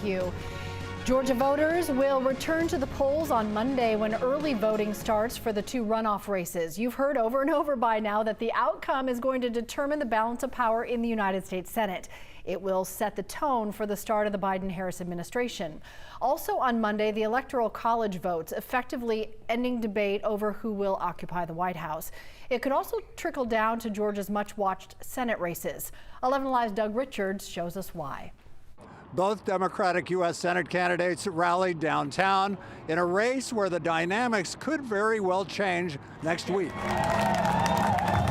Thank you. Georgia voters will return to the polls on Monday when early voting starts for the two runoff races. You've heard over and over by now that the outcome is going to determine the balance of power in the United States Senate. It will set the tone for the start of the Biden-Harris administration. Also on Monday, the Electoral College votes, effectively ending debate over who will occupy the White House. It could also trickle down to Georgia's much-watched Senate races. 11 Alive's Doug Richards shows us why. Both Democratic U.S. Senate candidates rallied downtown in a race where the dynamics could very well change next week.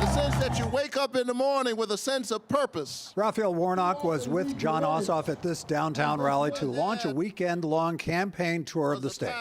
The sense that you wake up in the morning with a sense of purpose. Raphael Warnock was with Jon Ossoff at this downtown rally to launch a weekend-long campaign tour of the state.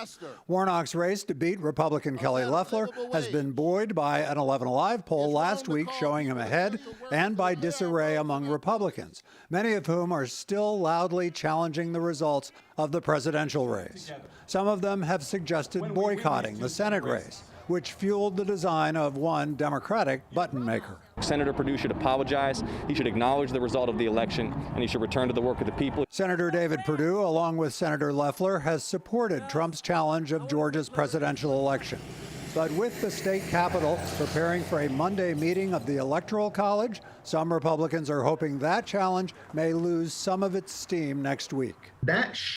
Warnock's race to beat Republican Kelly Loeffler has been buoyed by an 11 Alive poll last week showing him ahead and by disarray among Republicans, many of whom are still loudly challenging the results of the presidential race. Some of them have suggested boycotting the Senate race, which fueled the design of one Democratic button maker. Senator Perdue should apologize. He should acknowledge the result of the election, and he should return to the work of the people. Senator David Perdue, along with Senator Loeffler, has supported Trump's challenge of Georgia's presidential election. But with the state capitol preparing for a Monday meeting of the Electoral College, some Republicans are hoping that challenge may lose some of its steam next week. That